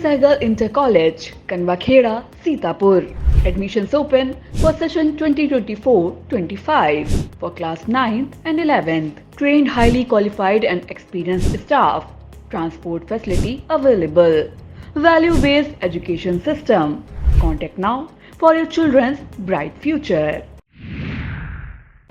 Sehgal Inter College, Kanwakheda, Sitapur. Admissions open for session 2024-25 for class 9th and 11th. Trained, highly qualified and experienced staff. Transport facility available. Value-based education system. Contact now for your children's bright future.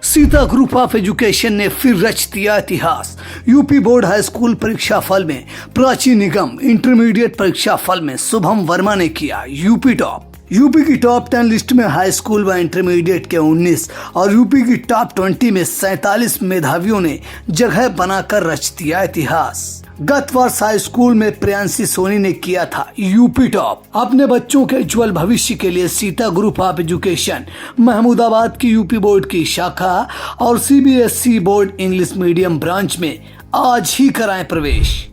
Sita group of education ने फिर रच दिया इतिहास। UP board high school परीक्षा फल में प्राची निगम, intermediate परीक्षा फल में शुभम वर्मा ने किया यूपी टॉप। यूपी की टॉप 10 लिस्ट में हाई स्कूल व इंटरमीडिएट के 19 और यूपी की टॉप 20 में 47 मेधावियों ने जगह बनाकर रच दिया इतिहास। गत वर्ष हाई स्कूल में प्रियांशी सोनी ने किया था यूपी टॉप। अपने बच्चों के उज्जवल भविष्य के लिए Sita group of education Mahmudabad की यूपी बोर्ड की शाखा और CBSE board English medium branch में आज ही कराएं प्रवेश।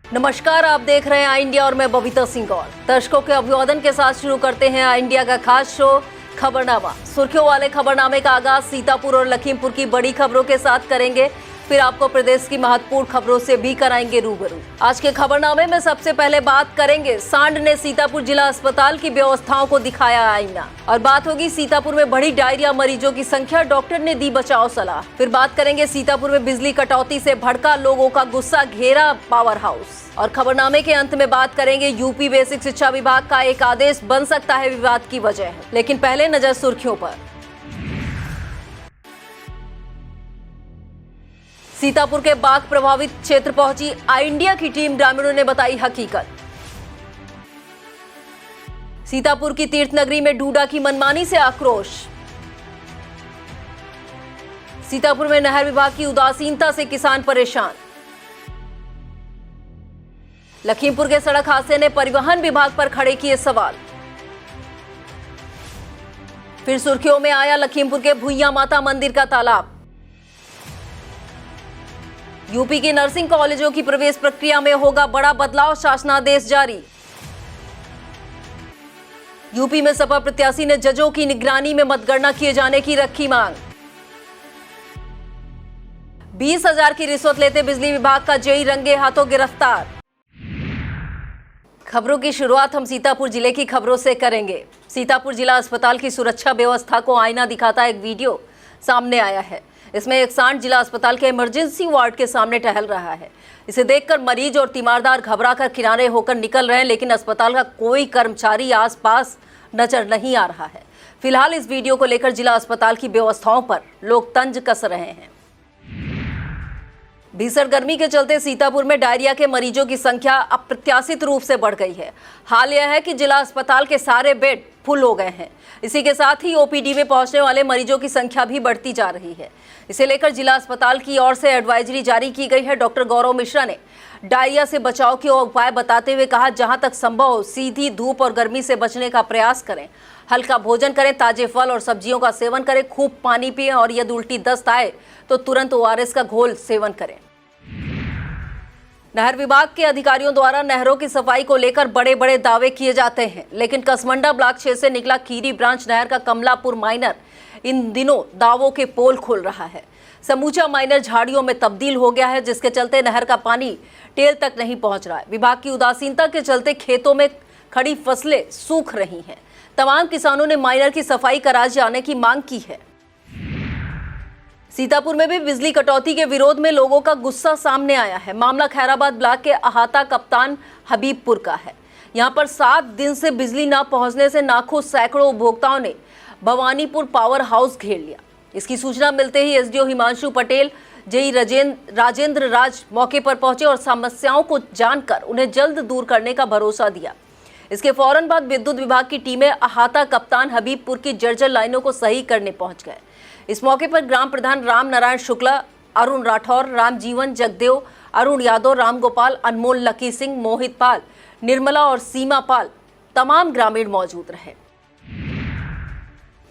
नमस्कार, आप देख रहे हैं आई इंडिया और मैं बबीता सिंह गौर। दर्शकों के अभिवादन के साथ शुरू करते हैं आई इंडिया का खास शो खबरनामा। सुर्खियों वाले खबरनामे का आगाज सीतापुर और लखीमपुर की बड़ी खबरों के साथ करेंगे, फिर आपको प्रदेश की महत्वपूर्ण खबरों से भी कराएंगे रूबरू। आज के खबरनामे में सबसे पहले बात करेंगे सांड ने सीतापुर जिला अस्पताल की व्यवस्थाओं को दिखाया आईना, और बात होगी सीतापुर में बढ़ी डायरिया मरीजों की संख्या, डॉक्टर ने दी बचाव सलाह। फिर बात करेंगे सीतापुर में बिजली कटौती से भड़का, लोगों का गुस्सा घेरा पावर हाउस। और खबरनामे के अंत में बात करेंगे यूपी बेसिक शिक्षा विभाग का एक आदेश बन सकता है विवाद की वजह। लेकिन पहले नजर सुर्खियों पर। सीतापुर के बाघ प्रभावित क्षेत्र पहुंची आई इंडिया की टीम, ग्रामीणों ने बताई हकीकत। सीतापुर की तीर्थ नगरी में डूडा की मनमानी से आक्रोश। सीतापुर में नहर विभाग की उदासीनता से किसान परेशान। लखीमपुर के सड़क हादसे ने परिवहन विभाग पर खड़े किए सवाल। फिर सुर्खियों में आया लखीमपुर के भुइया माता मंदिर का तालाब। यूपी के नर्सिंग कॉलेजों की प्रवेश प्रक्रिया में होगा बड़ा बदलाव, शासनादेश जारी। यूपी में सपा प्रत्याशी ने जजों की निगरानी में मतगणना किए जाने की रखी मांग। 20,000 की रिश्वत लेते बिजली विभाग का जेई रंगे हाथों गिरफ्तार। खबरों की शुरुआत हम सीतापुर जिले की खबरों से करेंगे। सीतापुर जिला अस्पताल की सुरक्षा व्यवस्था को आईना दिखाता एक वीडियो सामने आया है। इसमें एक सांड जिला अस्पताल के इमरजेंसी वार्ड के सामने टहल रहा है। इसे देखकर मरीज और तीमारदार घबराकर किनारे होकर निकल रहे हैं, लेकिन अस्पताल का कोई कर्मचारी आसपास नजर नहीं आ रहा है। फिलहाल इस वीडियो को लेकर जिला अस्पताल की व्यवस्थाओं पर लोग तंज कस रहे हैं। भीषण गर्मी के चलते सीतापुर में डायरिया के मरीजों की संख्या अप्रत्याशित रूप से बढ़ गई है। हाल यह है कि जिला अस्पताल के सारे बेड फुल हो गए हैं। इसी के साथ ही ओपीडी में पहुंचने वाले मरीजों की संख्या भी बढ़ती जा रही है। इसे लेकर जिला अस्पताल की ओर से एडवाइजरी जारी की गई है। डॉक्टर गौरव मिश्रा ने डायरिया से बचाव के उपाय बताते हुए कहा, जहां तक संभव हो सीधी धूप और गर्मी से बचने का प्रयास करें, हल्का भोजन करें, ताजे फल और सब्जियों का सेवन करें, खूब पानी पिएं और यदि उल्टी दस्त आए तो तुरंत ओआरएस का घोल सेवन करें। नहर विभाग के अधिकारियों द्वारा नहरों की सफाई को लेकर बड़े बड़े दावे किए जाते हैं, लेकिन कसमंडा ब्लॉक 6 से निकला खीरी ब्रांच नहर का कमलापुर माइनर इन दिनों दावों के पोल खोल रहा है। समूचा माइनर झाड़ियों में तब्दील हो गया है, जिसके चलते नहर का पानी टेल तक नहीं पहुंच रहा है। विभाग की उदासीनता के चलते खेतों में खड़ी फसलें सूख रही हैं। तमाम किसानों ने माइनर की सफाई करा जाने की मांग की है। सीतापुर में भी बिजली कटौती के विरोध में लोगों का गुस्सा सामने आया है। मामला खैराबाद ब्लॉक के अहाता कप्तान हबीबपुर का है। यहां पर 7 दिन से बिजली न पहुंचने से नाखुश सैकड़ों उपभोक्ताओं ने भवानीपुर पावर हाउस घेर लिया। इसकी सूचना मिलते ही एसडीओ हिमांशु पटेल, जेई राजेंद्र राज मौके पर पहुंचे और समस्याओं को जानकर उन्हें जल्द दूर करने का भरोसा दिया। इसके फौरन बाद विद्युत विभाग की टीमें अहाता कप्तान हबीबपुर की जर्जर लाइनों को सही करने पहुंच गए। इस मौके पर ग्राम प्रधान राम नारायण शुक्ला, अरुण राठौर, राम जीवन जगदेव, अरुण यादव, राम गोपाल, अनमोल, लकी सिंह, मोहित पाल, निर्मला और सीमा पाल तमाम ग्रामीण मौजूद रहे।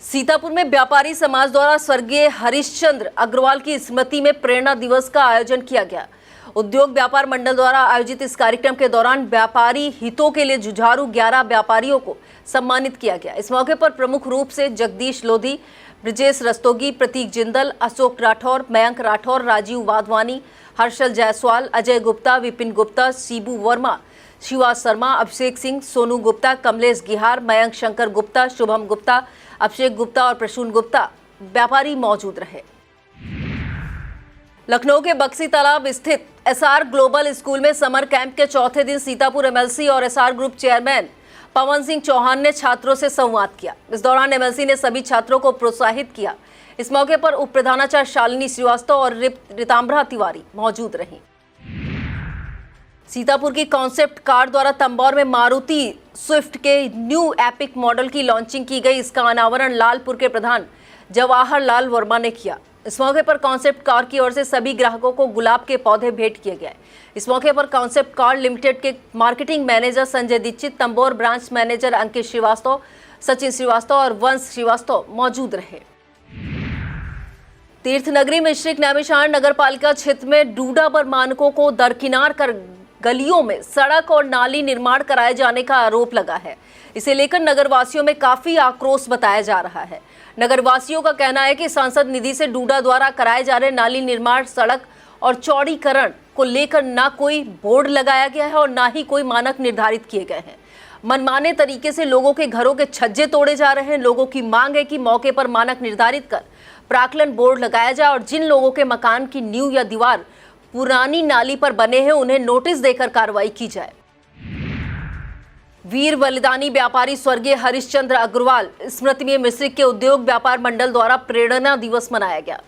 सीतापुर में व्यापारी समाज द्वारा स्वर्गीय हरिश्चंद्र अग्रवाल की स्मृति में प्रेरणा दिवस का आयोजन किया गया। उद्योग व्यापार मंडल द्वारा आयोजित इस कार्यक्रम के दौरान व्यापारी हितों के लिए जुझारू 11 व्यापारियों को सम्मानित किया गया। इस मौके पर प्रमुख रूप से जगदीश लोधी, ब्रजेश रस्तोगी, प्रतीक जिंदल, अशोक राठौर, मयंक राठौर, राजीव वाधवानी, हर्षल जायसवाल, अजय गुप्ता, विपिन गुप्ता, शिबू वर्मा, शिवा शर्मा, अभिषेक सिंह, सोनू गुप्ता, कमलेश गिहार, मयंक शंकर गुप्ता, शुभम गुप्ता, अभिषेक गुप्ता और प्रसून गुप्ता व्यापारी मौजूद रहे। लखनऊ के बक्सी तालाब स्थित एसआर ग्लोबल स्कूल में समर कैंप के चौथे दिन सीतापुर एमएलसी और SR group chairman Pawan Singh Chauhan ने छात्रों से संवाद किया। इस दौरान एमएलसी ने सभी छात्रों को प्रोत्साहित किया। इस मौके पर उप प्रधानाचार्य शालिनी श्रीवास्तव और रितांबरा तिवारी मौजूद रहीं। सीतापुर की कॉन्सेप्ट कार द्वारा तंबौर में मारुति स्विफ्ट के न्यू एपिक मॉडल की लॉन्चिंग की गई। इसका अनावरण लालपुर के प्रधान जवाहर लाल वर्मा ने किया। इस मौके पर कॉन्सेप्ट कार की ओर से सभी ग्राहकों को गुलाब के पौधे भेंट किए गए। इस मौके पर कॉन्सेप्ट कार लिमिटेड के marketing manager Sanjay Dixit, Tambaur branch manager अंकित श्रीवास्तव, सचिन श्रीवास्तव और वंश श्रीवास्तव मौजूद रहे। तीर्थनगरी मिश्रिक नैमिषारण्य नगर पालिका क्षेत्र में डूडा पर मानकों को दरकिनार कर गलियों में सड़क और नाली निर्माण कराए जाने का आरोप लगा है। इसे लेकर नगरवासियों में काफी आक्रोश बताया जा रहा है। नगरवासियों का कहना है कि सांसद निधि से डूडा द्वारा कराए जा रहे नाली निर्माण, सड़क और चौड़ीकरण को लेकर ना कोई बोर्ड लगाया गया है और ना ही कोई मानक निर्धारित किए गए हैं। मनमाने तरीके से लोगों के घरों के छज्जे तोड़े जा रहे हैं। लोगों की मांग है कि मौके पर मानक निर्धारित कर प्राक्कलन बोर्ड लगाया जाए और जिन लोगों के मकान की नींव या दीवार पुरानी नाली पर बने हैं उन्हें नोटिस देकर कार्रवाई की जाए। वीर बलिदानी व्यापारी स्वर्गीय हरिश्चंद्र अग्रवाल स्मृति में मिश्रिक के उद्योग व्यापार मंडल द्वारा प्रेरणा दिवस मनाया गया।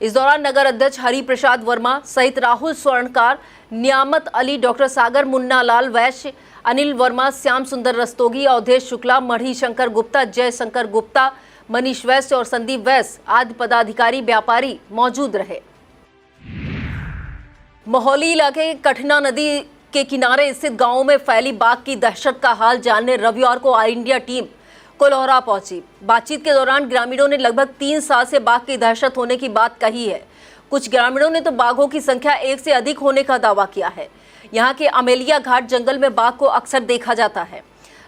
इस दौरान नगर अध्यक्ष हरि प्रसाद वर्मा सहित राहुल स्वर्णकार, नियामत अली, डॉक्टर सागर मुन्ना लाल वैश्य, अनिल वर्मा, श्याम सुंदर रस्तोगी, अवधेश शुक्ला, मणि शंकर गुप्ता, जय शंकर गुप्ता, मनीष वैश्य और संदीप वैश्य आदि पदाधिकारी व्यापारी मौजूद रहे। मोहाली इलाके के कठना नदी के किनारे स्थित गांवों में फैली बाघ की दहशत का हाल जानने रविवार को ऑल इंडिया टीम कोल्हारा पहुंची। बातचीत के दौरान ग्रामीणों ने लगभग 3 साल से बाघ की दहशत होने की बात कही है। कुछ ग्रामीणों ने तो बाघों की संख्या 1 से अधिक होने का दावा किया है। यहाँ के अमेलिया घाट जंगल में बाघ को अक्सर देखा जाता है।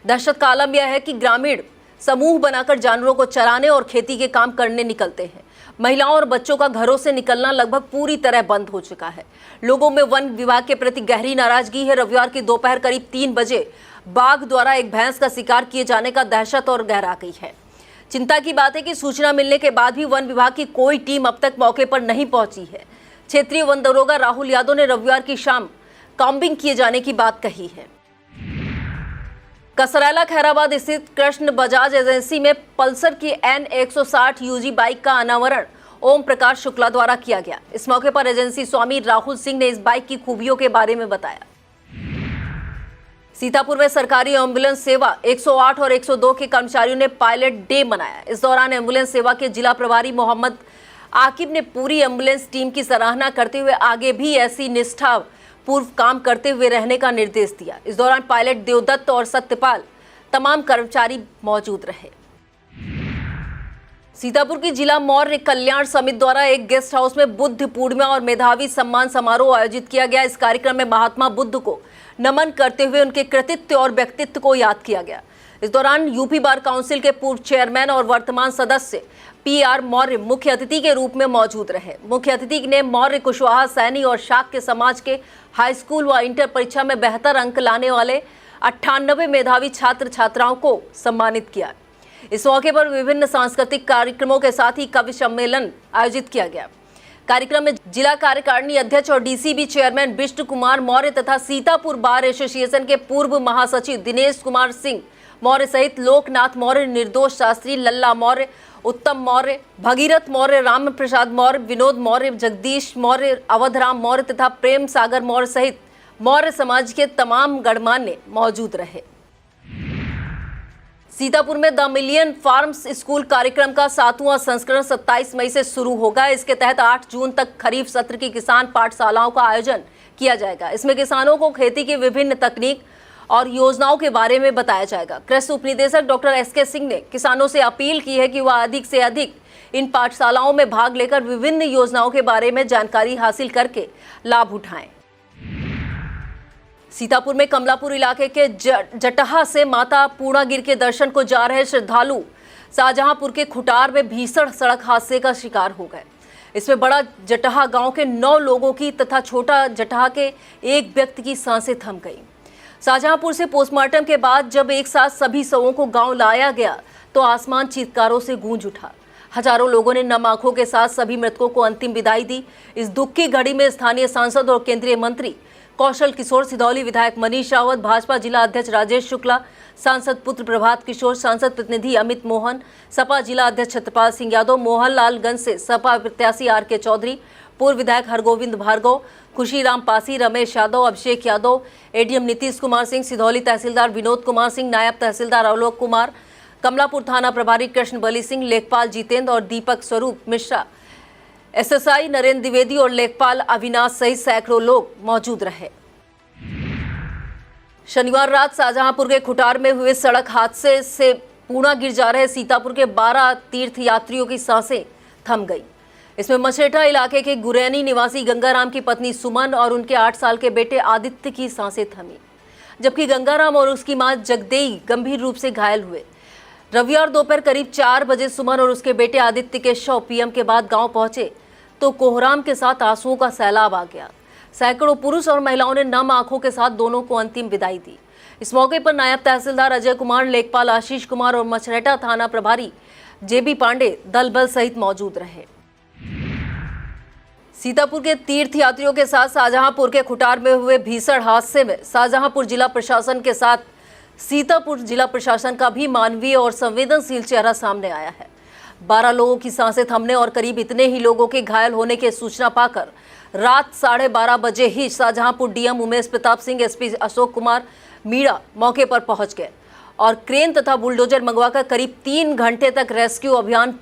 दहशत का आलम यह है कि ग्रामीण समूह बनाकर जानवरों को चराने और खेती के काम करने निकलते हैं। महिलाओं और बच्चों का घरों से निकलना लगभग पूरी तरह बंद हो चुका है। लोगों में वन विभाग के प्रति गहरी नाराजगी है। रविवार की दोपहर करीब 3 बजे बाघ द्वारा एक भैंस का शिकार किए जाने का दहशत और गहरा गई है। चिंता की बात है कि सूचना मिलने के बाद भी वन विभाग की कोई टीम अब तक मौके पर नहीं पहुंची है। क्षेत्रीय वन दरोगा राहुल यादव ने रविवार की शाम कॉम्बिंग किए जाने की बात कही है। कसरैला खैराबाद स्थित कृष्ण बजाज एजेंसी में पल्सर की N160 यूजी बाइक का अनावरण ओम प्रकाश शुक्ला द्वारा किया गया। इस मौके पर एजेंसी स्वामी राहुल सिंह ने इस बाइक की खूबियों के बारे में बताया। सीतापुर में सरकारी एम्बुलेंस सेवा 108 और 102 के कर्मचारियों ने पायलट डे मनाया। इस दौरान एम्बुलेंस सेवा के जिला प्रभारी मोहम्मद आकिब ने पूरी एम्बुलेंस टीम की सराहना करते हुए आगे भी ऐसी निष्ठा पूर्व काम करते हुए रहने का निर्देश दिया। इस दौरान पायलट देवदत्त और सत्यपाल तमाम कर्मचारी मौजूद रहे। सीतापुर की जिला मौर्य कल्याण समिति द्वारा एक गेस्ट हाउस में बुद्ध पूर्णिमा और मेधावी सम्मान समारोह आयोजित किया गया। इस कार्यक्रम में महात्मा बुद्ध को नमन करते हुए उनके कृतित्व और व्यक्तित्व को याद किया गया। इस दौरान यूपी बार काउंसिल के पूर्व चेयरमैन और वर्तमान सदस्य PR मौर्य मुख्य अतिथि के रूप में मौजूद रहे। मुख्य अतिथि ने मौर्य, कुशवाहा, सैनी और शाक्य समाज के हाई स्कूल व इंटर परीक्षा में बेहतर अंक लाने वाले 98 मेधावी छात्र छात्राओं को सम्मानित किया। इस मौके पर विभिन्न सांस्कृतिक कार्यक्रमों के साथ ही कवि सम्मेलन आयोजित किया गया। कार्यक्रम में जिला कार्यकारिणी अध्यक्ष और DCB चेयरमैन विष्णु कुमार मौर्य तथा सीतापुर बार एसोसिएशन के पूर्व महासचिव दिनेश कुमार सिंह मौर्य सहित लोकनाथ मौर्य, निर्दोष शास्त्री, लल्ला मौर्य, उत्तम मौर्य, भगीरथ मौर्य, राम प्रसाद मौर्य, विनोद मौर्य, जगदीश मौर्य, अवधराम मौर्य तथा प्रेम सागर मौर्य सहित मौर्य समाज के तमाम गणमान्य मौजूद रहे। सीतापुर में द मिलियन फार्म्स स्कूल कार्यक्रम का 7वां संस्करण 27 मई से शुरू होगा। इसके तहत 8 जून तक खरीफ सत्र की किसान पाठशालाओं का आयोजन किया जाएगा। इसमें किसानों को खेती की विभिन्न तकनीक और योजनाओं के बारे में बताया जाएगा। कृषि उपनिदेशक डॉक्टर SK सिंह ने किसानों से अपील की है कि वह अधिक से अधिक इन पाठशालाओं में भाग लेकर विभिन्न योजनाओं के बारे में जानकारी हासिल करके लाभ उठाएं। सीतापुर में कमलापुर इलाके के जटहा से माता पूर्णागिरि के दर्शन को जा रहे श्रद्धालु शाहजहांपुर के खुटार में भीषण सड़क हादसे का शिकार हो गए। इसमें बड़ा जटहा गांव के 9 लोगों की तथा छोटा जटहा के एक व्यक्ति की सांसें थम गई। शाहजहांपुर से पोस्टमार्टम के बाद जब एक साथ सभी शवों को गांव लाया गया तो आसमान चीत्कारों से गूंज उठा। हजारों लोगों ने नम आंखों के साथ सभी मृतकों को अंतिम विदाई दी। इस दुख की घड़ी में स्थानीय सांसद और केंद्रीय मंत्री कौशल किशोर, सिधौली विधायक मनीष रावत, भाजपा जिला अध्यक्ष राजेश शुक्ला, सांसद पुत्र प्रभात किशोर, सांसद प्रतिनिधि अमित मोहन, सपा जिला अध्यक्ष छत्रपाल सिंह यादव, मोहनलालगंज से सपा प्रत्याशी आर.के. चौधरी, पूर्व विधायक हरगोविंद भार्गव, खुशीराम पासी, रमेश यादव, अभिषेक यादव, एडीएम नीतीश कुमार सिंह, सिधौली तहसीलदार विनोद कुमार सिंह, नायब तहसीलदार आलोक कुमार, कमलापुर थाना प्रभारी कृष्ण बली सिंह, लेखपाल जितेंद्र और दीपक स्वरूप मिश्रा, एसएसआई नरेंद्र द्विवेदी और लेखपाल अविनाश सहित सैकड़ों लोग मौजूद रहे। शनिवार रात शाहजहांपुर के खुटार में हुए सड़क हादसे से पूना गिर जा रहे सीतापुर के 12 तीर्थ यात्रियों की सांसें थम गई। इसमें मछेटा इलाके के गुरैनी निवासी गंगाराम की पत्नी सुमन और उनके 8 साल के बेटे आदित्य की सांसें थमी, जबकि गंगाराम और उसकी मां जगदेई गंभीर रूप से घायल हुए। रविवार दोपहर करीब 4 बजे सुमन और उसके बेटे आदित्य के शव पीएम के बाद गांव पहुंचे तो कोहराम के साथ आंसुओं का सैलाब आ गया। सैकड़ों पुरुष और महिलाओं ने नम आंखों के साथ दोनों को अंतिम विदाई दी। इस मौके पर नायब तहसीलदार अजय कुमार, लेखपाल आशीष कुमार और मछरेटा थाना प्रभारी जेबी पांडे दल बल सहित मौजूद रहे। सीतापुर के तीर्थ यात्रियों के साथ शाहजहांपुर के खुटार में हुए भीषण हादसे में शाहजहांपुर जिला प्रशासन के साथ सीतापुर जिला प्रशासन का भी मानवीय और संवेदनशील चेहरा सामने आया है। 12 लोगों की सांसें थमने और करीब इतने ही लोगों के घायल होने की सूचना पाकर रात 12:30 बजे ही शाहजहांपुर डीएम उमेश प्रताप सिंह, एसपी अशोक कुमार मीणा मौके पर पहुंच गए और क्रेन तथा बुलडोजर मंगवाकर करीब 3 घंटे तक रेस्क्यू अभियान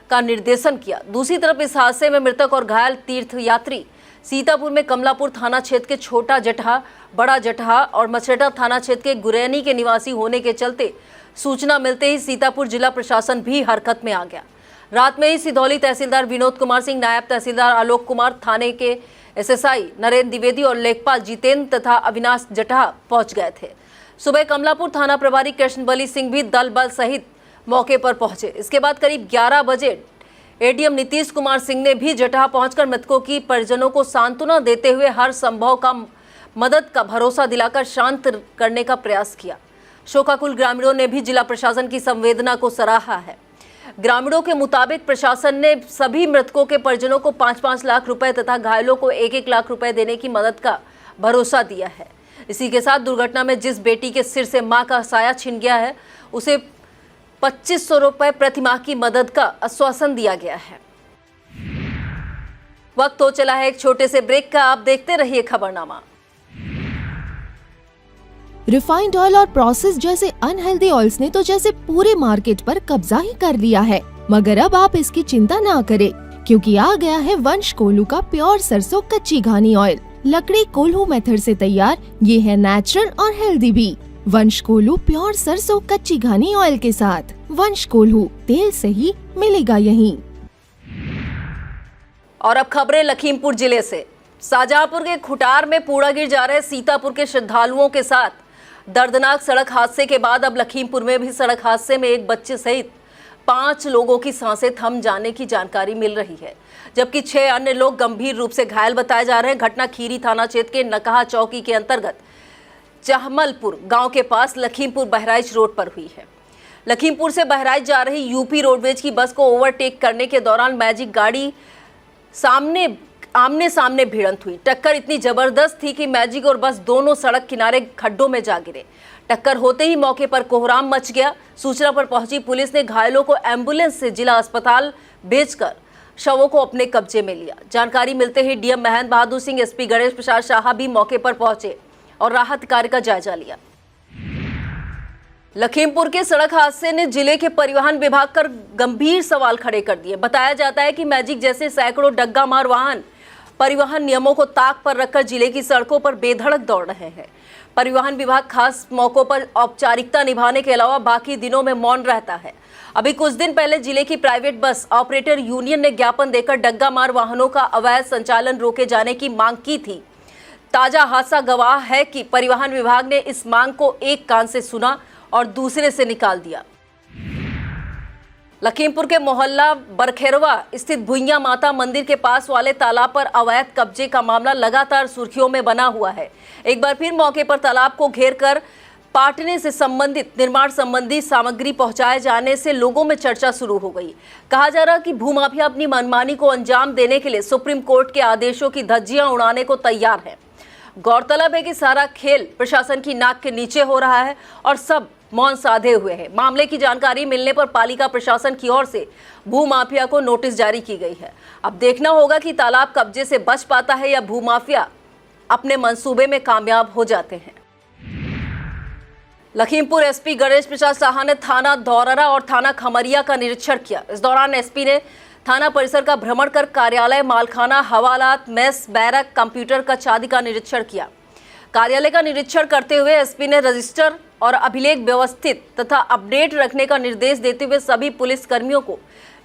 का निर्देशन किया। दूसरी तरफ इस हादसे में मृतक और घायल तीर्थ यात्री सीतापुर में कमलापुर थाना क्षेत्र के छोटा जटहा, बड़ा जटहा और मछेटा थाना क्षेत्र के गुरैनी के निवासी होने के चलते सूचना मिलते ही सीतापुर जिला प्रशासन भी हरकत में आ गया। रात में ही सिधौली तहसीलदार विनोद कुमार सिंह, नायब तहसीलदार आलोक कुमार, थाने के एसएसआई नरेंद्र द्विवेदी और लेखपाल जितेंद्र तथा अविनाश जटहा पहुंच गए थे। सुबह कमलापुर थाना प्रभारी कृष्ण बली सिंह भी दल बल सहित मौके पर पहुंचे। इसके बाद करीब 11 बजे एडीएम नीतीश कुमार सिंह ने भी जटहा पहुंचकर मृतकों की परिजनों को सांत्वना देते हुए हर संभव का मदद का भरोसा दिलाकर शांत करने का प्रयास किया। शोकाकुल ग्रामीणों ने भी जिला प्रशासन की संवेदना को सराहा है। ग्रामीणों के मुताबिक प्रशासन ने सभी मृतकों के परिजनों को 5-5 लाख रुपए तथा घायलों को 1-1 लाख रुपए देने की मदद का भरोसा दिया है। इसी के साथ दुर्घटना में जिस बेटी के सिर से मां का साया छिन गया है उसे 2500 रुपए प्रतिमाह की मदद का आश्वासन दिया गया है। वक्त हो चला है एक छोटे से ब्रेक का, आप देखते रहिए खबरनामा। रिफाइंड ऑयल और प्रोसेस जैसे अनहेल्दी ऑयल्स ने तो जैसे पूरे मार्केट पर कब्जा ही कर लिया है, मगर अब आप इसकी चिंता ना करें क्योंकि आ गया है वंश कोल्हू का प्योर सरसों कच्ची घानी ऑयल। लकड़ी कोल्हू मेथड से तैयार, ये है नेचुरल और हेल्दी भी। वंश कोल्हू प्योर सरसों कच्ची घानी ऑयल के साथ। वंश कोल्हू, तेल सही मिलेगा यहीं। और अब खबरें लखीमपुर जिले से। शाहजहांपुर के खुटार में पूड़ा गिर जा रहे सीतापुर के श्रद्धालुओं के साथ दर्दनाक सड़क हादसे के बाद अब लखीमपुर में भी सड़क हादसे में एक बच्चे सहित 5 लोगों की सांसें थम जाने की जानकारी मिल रही है, जबकि 6 अन्य लोग गंभीर रूप से घायल बताए जा रहे हैं। घटना खीरी थाना क्षेत्र के नकहा चौकी के अंतर्गत चहमलपुर गांव के पास लखीमपुर बहराइच रोड पर हुई है। लखीमपुर से बहराइच जा रही यूपी रोडवेज की बस को ओवरटेक करने के दौरान मैजिक गाड़ी आमने सामने भिड़ंत हुई। टक्कर इतनी जबरदस्त थी कि मैजिक और बस दोनों सड़क किनारे खड्डों में जा गिरे। टक्कर होते ही मौके पर कोहराम मच गया। सूचना पर पहुंची पुलिस ने घायलों को एम्बुलेंस से जिला अस्पताल भेजकर शवों को अपने कब्जे में लिया। जानकारी मिलते ही डीएम महेंद्र बहादुर सिंह, एसपी गणेश प्रसाद शाह भी मौके पर पहुंचे और राहत कार्य का जायजा लिया। लखीमपुर के सड़क हादसे ने जिले के परिवहन विभाग पर गंभीर सवाल खड़े कर दिए। बताया जाता है कि मैजिक जैसे सैकड़ों डग्गा मार वाहन परिवहन नियमों को ताक पर रखकर जिले की सड़कों पर बेधड़क दौड़ रहे हैं। परिवहन विभाग खास मौकों पर औपचारिकता निभाने के अलावा बाकी दिनों में मौन रहता है। अभी कुछ दिन पहले जिले की प्राइवेट बस ऑपरेटर यूनियन ने ज्ञापन देकर डग्गा मार वाहनों का अवैध संचालन रोके जाने की मांग की थी। ताजा हादसा गवाह है कि परिवहन विभाग ने इस मांग को एक कान से सुना और दूसरे से निकाल दिया। लखीमपुर के मोहल्ला बरखेरवा स्थित भुइयां माता मंदिर के पास वाले तालाब पर अवैध कब्जे का मामला लगातार सुर्खियों में बना हुआ है। एक बार फिर मौके पर तालाब को घेरकर पाटने से संबंधित निर्माण संबंधी सामग्री पहुंचाए जाने से लोगों में चर्चा शुरू हो गई। कहा जा रहा कि भूमाफिया अपनी मनमानी को अंजाम देने के लिए सुप्रीम कोर्ट के आदेशों की धज्जियां उड़ाने को तैयार है। गौरतलब है कि सारा खेल प्रशासन की नाक के नीचे हो रहा है और सब मौन साधे हुए हैं। मामले की जानकारी मिलने पर पालिका प्रशासन की ओर से भूमाफिया को नोटिस जारी की गई है। अब देखना होगा कि तालाब कब्जे से बच पाता है या भूमाफिया अपने मंसूबे में कामयाब हो जाते हैं। लखीमपुर एसपी गणेश प्रसाद साहा ने थाना धौरहरा और थाना खमरिया का निरीक्षण किया। इस दौरान एसपी ने थाना परिसर का भ्रमण कर कार्यालय, मालखाना, हवालात, मेस, बैरक, कंप्यूटर कक्ष आदि का निरीक्षण किया। कार्यालय का निरीक्षण करते हुए एसपी ने रजिस्टर और अभिलेख व्यवस्थित तथा अपडेट रखने का निर्देश देते हुए सभी पुलिस कर्मियों को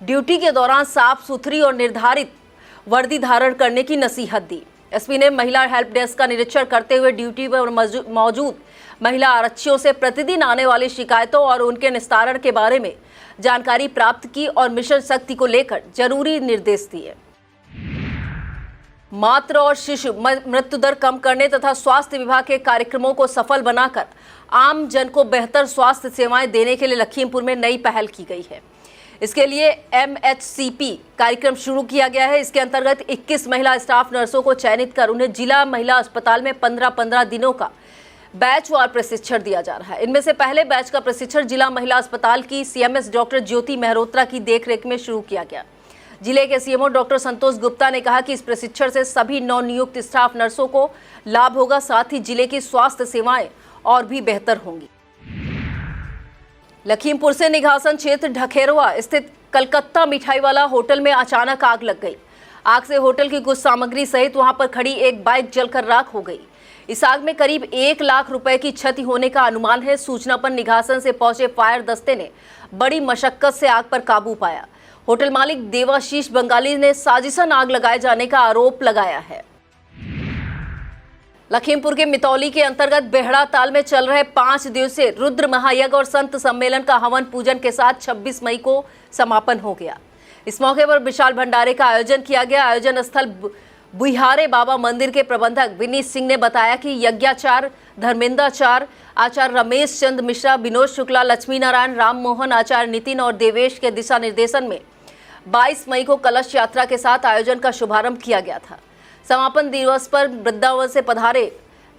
ड्यूटी के दौरान साफ सुथरी और निर्धारित वर्दी धारण करने की नसीहत दी। एसपी ने महिला हेल्प डेस्क का निरीक्षण करते हुए ड्यूटी पर मौजूद महिला आरक्षियों से प्रतिदिन आने वाली शिकायतों और उनके निस्तारण के बारे में जानकारी प्राप्त की और मिशन शक्ति को लेकर जरूरी निर्देश दिए। मातृ और शिशु मृत्यु दर कम करने तथा स्वास्थ्य विभाग के कार्यक्रमों को सफल बनाकर आम जन को बेहतर स्वास्थ्य सेवाएं देने के लिए लखीमपुर में नई पहल की गई है। इसके लिए MHCP कार्यक्रम शुरू किया गया है। इसके अंतर्गत 21 महिला स्टाफ नर्सों को चयनित कर उन्हें जिला महिला अस्पताल में 15-15 दिनों का बैचवार प्रशिक्षण दिया जा रहा है। इनमें से पहले बैच का प्रशिक्षण जिला महिला अस्पताल की CMS डॉक्टर ज्योति मेहरोत्रा की देखरेख में शुरू किया गया। जिले के CMO डॉक्टर संतोष गुप्ता ने कहा कि इस प्रशिक्षण से सभी नवनियुक्त स्टाफ नर्सों को लाभ होगा, साथ ही जिले की स्वास्थ्य सेवाएं और भी बेहतर होंगी। लखीमपुर से निघासन क्षेत्र ढखेरवा स्थित कलकत्ता मिठाई वाला होटल में अचानक आग लग गई। आग से होटल की कुछ सामग्री सहित वहां पर खड़ी एक बाइक जलकर राख हो गई। इस आग में करीब 1 लाख रुपए की क्षति होने का अनुमान है। सूचना पर निघासन से पहुंचे फायर दस्ते ने बड़ी मशक्कत से आग पर काबू पाया। होटल मालिक देवाशीष बंगाली ने साजिशन आग लगाए जाने का आरोप लगाया है। लखीमपुर के मितौली के अंतर्गत बेहड़ा ताल में चल रहे 5 दिवसीय रुद्र महायज्ञ और संत सम्मेलन का हवन पूजन के साथ 26 मई को समापन हो गया। इस मौके पर विशाल भंडारे का आयोजन किया गया। आयोजन स्थल बुइहारे बाबा मंदिर के प्रबंधक विनीत सिंह ने बताया कि यज्ञाचार्य धर्मेंद्राचार्य, आचार्य रमेश चंद मिश्रा, विनोद शुक्ला, लक्ष्मी नारायण, राम मोहन, आचार्य नितिन और देवेश के दिशा निर्देशन में 22 मई को कलश यात्रा के साथ आयोजन का शुभारंभ किया गया था। समापन दिवस पर वृंदावन से पधारे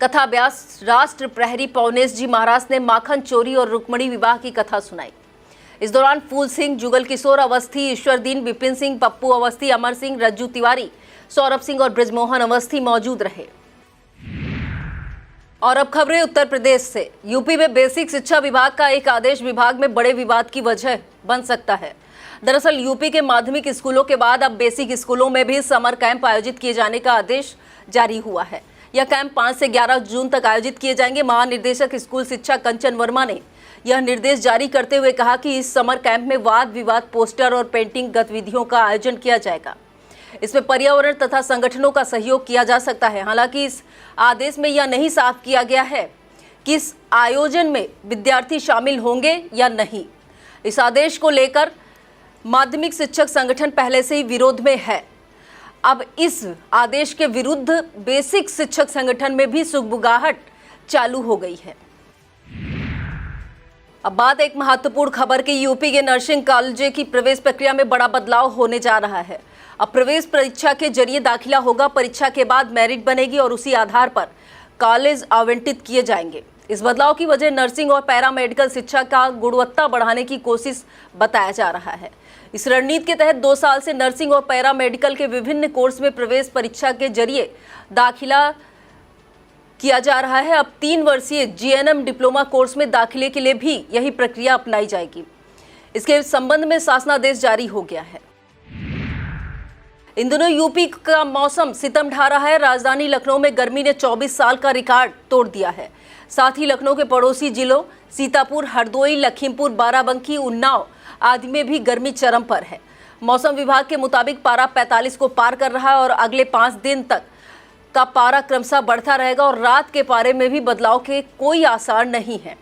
कथा व्यास राष्ट्र प्रहरी पवनेश जी महाराज ने माखन चोरी और रुक्मणी विवाह की कथा सुनाई। इस दौरान फूल सिंह, जुगल किशोर अवस्थी, ईश्वरदीन, विपिन सिंह, पप्पू अवस्थी, अमर सिंह, रज्जू तिवारी, सौरभ सिंह और ब्रजमोहन अवस्थी मौजूद रहे। और अब खबरें उत्तर प्रदेश से। यूपी में बेसिक शिक्षा विभाग का एक आदेश विभाग में बड़े विवाद की वजह बन सकता है। दरअसल यूपी के माध्यमिक स्कूलों के बाद अब बेसिक स्कूलों में भी समर कैंप आयोजित किए जाने का आदेश जारी हुआ है। यह कैंप 5 से 11 जून तक आयोजित किए जाएंगे। महानिदेशक स्कूल शिक्षा कंचन वर्मा ने यह निर्देश जारी करते हुए कहा कि इस समर कैंप में वाद विवाद, पोस्टर और पेंटिंग गतिविधियों का आयोजन किया जाएगा। इसमें पर्यावरण तथा संगठनों का सहयोग किया जा सकता है। हालांकि इस आदेश में यह नहीं साफ किया गया है कि इस आयोजन में विद्यार्थी शामिल होंगे या नहीं। इस आदेश को लेकर माध्यमिक शिक्षक संगठन पहले से ही विरोध में है। अब इस आदेश के विरुद्ध बेसिक शिक्षक संगठन में भी सुगबुगाहट चालू हो गई है। अब बात एक महत्वपूर्ण खबर की। यूपी के नर्सिंग कॉलेज की प्रवेश प्रक्रिया में बड़ा बदलाव होने जा रहा है। अब प्रवेश परीक्षा के जरिए दाखिला होगा। परीक्षा के बाद मेरिट बनेगी और उसी आधार पर कॉलेज आवंटित किए जाएंगे। इस बदलाव की वजह नर्सिंग और पैरामेडिकल शिक्षा का गुणवत्ता बढ़ाने की कोशिश बताया जा रहा है। इस रणनीति के तहत 2 साल से नर्सिंग और पैरामेडिकल के विभिन्न कोर्स में प्रवेश परीक्षा के जरिए दाखिला किया जा रहा है। अब 3 वर्षीय GNM डिप्लोमा कोर्स में दाखिले के लिए भी यही प्रक्रिया अपनाई जाएगी। इसके संबंध में शासनादेश जारी हो गया है। इन दिनों यूपी का मौसम सितम ढा रहा है। राजधानी लखनऊ में गर्मी ने 24 साल का रिकॉर्ड तोड़ दिया है। साथ ही लखनऊ के पड़ोसी जिलों सीतापुर, हरदोई, लखीमपुर, बाराबंकी, उन्नाव आदि में भी गर्मी चरम पर है। मौसम विभाग के मुताबिक पारा 45 को पार कर रहा है और अगले 5 दिन तक का पारा क्रमशः बढ़ता रहेगा और रात के पारे में भी बदलाव के कोई आसार नहीं है।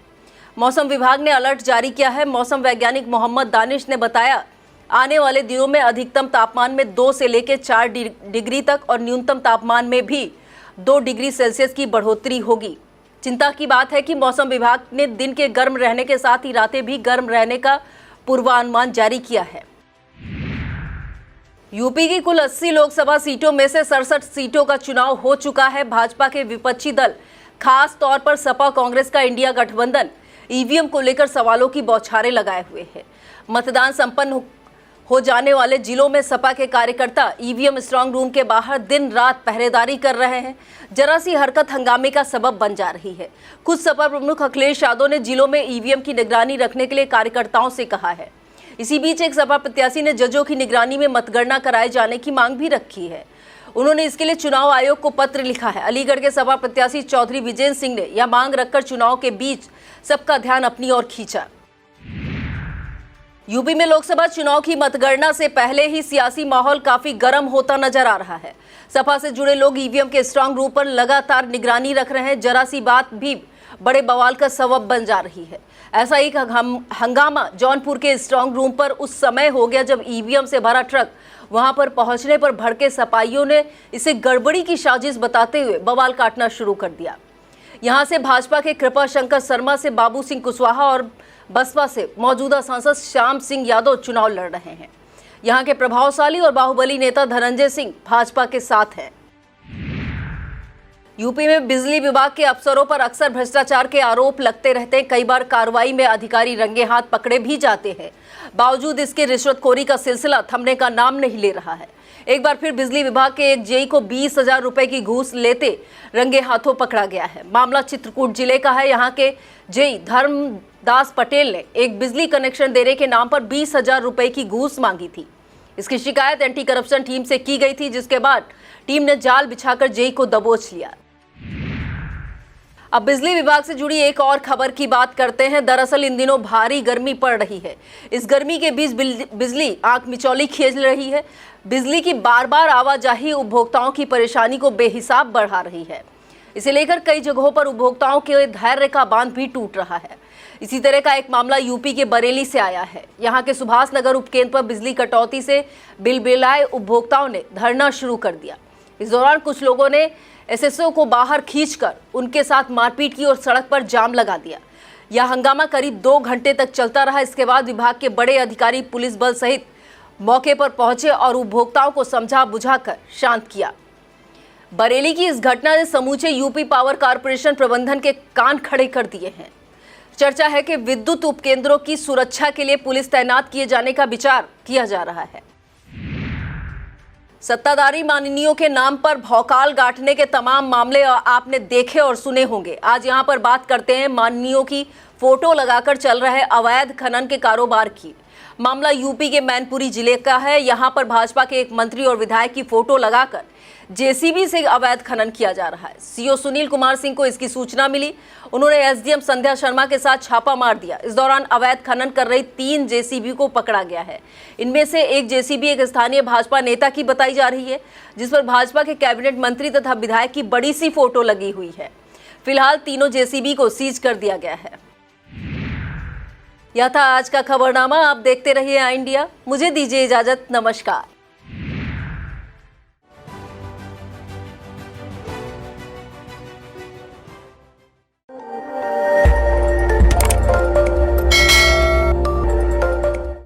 मौसम विभाग ने अलर्ट जारी किया है। मौसम वैज्ञानिक मोहम्मद दानिश ने बताया, आने वाले दिनों में अधिकतम तापमान में 2 से लेकर 4 डिग्री तक और न्यूनतम तापमान में भी 2 डिग्री सेल्सियस की बढ़ोतरी होगी। चिंता की बात है कि मौसम विभाग ने दिन के गर्म रहने के साथ ही रातें भी गर्म रहने का पूर्वानुमान जारी किया है। यूपी की कुल 80 लोकसभा सीटों में से 67 सीटों का चुनाव हो चुका है। भाजपा के विपक्षी दल, खास तौर पर सपा कांग्रेस का इंडिया गठबंधन, ईवीएम को लेकर सवालों की बौछारें लगाए हुए है। मतदान संपन्न हो जाने वाले जिलों में सपा के कार्यकर्ता ईवीएम स्ट्रांग रूम के बाहर दिन रात पहरेदारी कर रहे हैं। जरा सी हरकत हंगामे का सबब बन जा रही है। खुद सपा प्रमुख अखिलेश यादव ने जिलों में ईवीएम की निगरानी रखने के लिए कार्यकर्ताओं से कहा है। इसी बीच एक सपा प्रत्याशी ने जजों की निगरानी में मतगणना कराए जाने की मांग भी रखी है। उन्होंने इसके लिए चुनाव आयोग को पत्र लिखा है। अलीगढ़ के सपा प्रत्याशी चौधरी विजेंद्र सिंह ने यह मांग रखकर चुनाव के बीच सबका ध्यान अपनी ओर खींचा। यूपी में लोकसभा चुनाव की मतगणना से पहले ही सियासी माहौल काफी गर्म होता नजर आ रहा है। सपा से जुड़े लोग ईवीएम के स्ट्रांग रूम पर लगातार निगरानी रख रहे हैं। जरा सी बात भी बड़े बवाल का सबब बन जा रही है। ऐसा एक हंगामा जौनपुर के स्ट्रांग रूम पर उस समय हो गया जब ईवीएम से भरा ट्रक वहां पर पहुंचने पर भड़के सपाइयों ने इसे गड़बड़ी की साजिश बताते हुए बवाल काटना शुरू कर दिया। यहां से भाजपा के कृपा शंकर शर्मा से बाबू सिंह कुशवाहा और बसपा से मौजूदा सांसद श्याम सिंह यादव चुनाव लड़ रहे हैं। यहां के प्रभावशाली और बाहुबली नेता धनंजय सिंह भाजपा के साथ हैं। यूपी में बिजली विभाग के अफसरों पर अक्सर भ्रष्टाचार के आरोप लगते रहते हैं। कई बार कार्रवाई में अधिकारी रंगे हाथ पकड़े भी जाते हैं। बावजूद इसके रिश्वतखोरी का सिलसिला थमने का नाम नहीं ले रहा है। एक बार फिर बिजली विभाग के एक जेई को 20,000 रुपए की घूस लेते रंगे हाथों पकड़ा गया है। मामला चित्रकूट जिले का है। यहाँ के जेई धर्मदास पटेल ने एक बिजली कनेक्शन देने के नाम पर 20,000 रुपए की घूस मांगी थी। इसकी शिकायत एंटी करप्शन टीम से की गई थी, जिसके बाद टीम ने जाल बिछाकर जेई को दबोच लिया। अब बिजली विभाग से जुड़ी एक और खबर की बात करते हैं। दरअसल इन दिनों भारी गर्मी पड़ रही है। इस गर्मी के बीच बिजली आंख मिचौली खेल रही है। बिजली की बार बार आवाजाही उपभोक्ताओं की परेशानी को बेहिसाब बढ़ा रही है। इसे लेकर कई जगहों पर उपभोक्ताओं के धैर्य का बांध भी टूट रहा है। इसी तरह का एक मामला यूपी के बरेली से आया है। यहाँ के सुभाष नगर उपकेंद्र पर बिजली कटौती से बिलबिलाए उपभोक्ताओं ने धरना शुरू कर दिया। इस दौरान कुछ लोगों ने एसएसओ को बाहर खींचकर उनके साथ मारपीट की और सड़क पर जाम लगा दिया। यह हंगामा करीब 2 घंटे तक चलता रहा। इसके बाद विभाग के बड़े अधिकारी पुलिस बल सहित मौके पर पहुंचे और उपभोक्ताओं को समझा बुझाकर शांत किया। बरेली की इस घटना ने समूचे यूपी पावर कॉर्पोरेशन प्रबंधन के कान खड़े कर दिए हैं। चर्चा है कि विद्युत उपकेंद्रों की सुरक्षा के लिए पुलिस तैनात किए जाने का विचार किया जा रहा है। सत्ताधारी माननीयों के नाम पर भौकाल गांठने के तमाम मामले आपने देखे और सुने होंगे। आज यहां पर बात करते हैं माननीयों की फोटो लगाकर चल रहे अवैध खनन के कारोबार की। मामला यूपी के मैनपुरी जिले का है। यहां पर भाजपा के एक मंत्री और विधायक की फोटो लगाकर जेसीबी से अवैध खनन किया जा रहा है। सीओ सुनील कुमार सिंह को इसकी सूचना मिली। उन्होंने एसडीएम संध्या शर्मा के साथ छापा मार दिया। इस दौरान अवैध खनन कर रही 3 जेसीबी को पकड़ा गया है। इनमें से एक जेसीबी एक स्थानीय भाजपा नेता की बताई जा रही है, जिस पर भाजपा के कैबिनेट मंत्री तथा विधायक की बड़ी सी फोटो लगी हुई है। फिलहाल तीनों जेसीबी को सीज कर दिया गया है। यह था आज का खबरनामा। आप देखते रहिए आई इंडिया। मुझे दीजिए इजाजत। नमस्कार।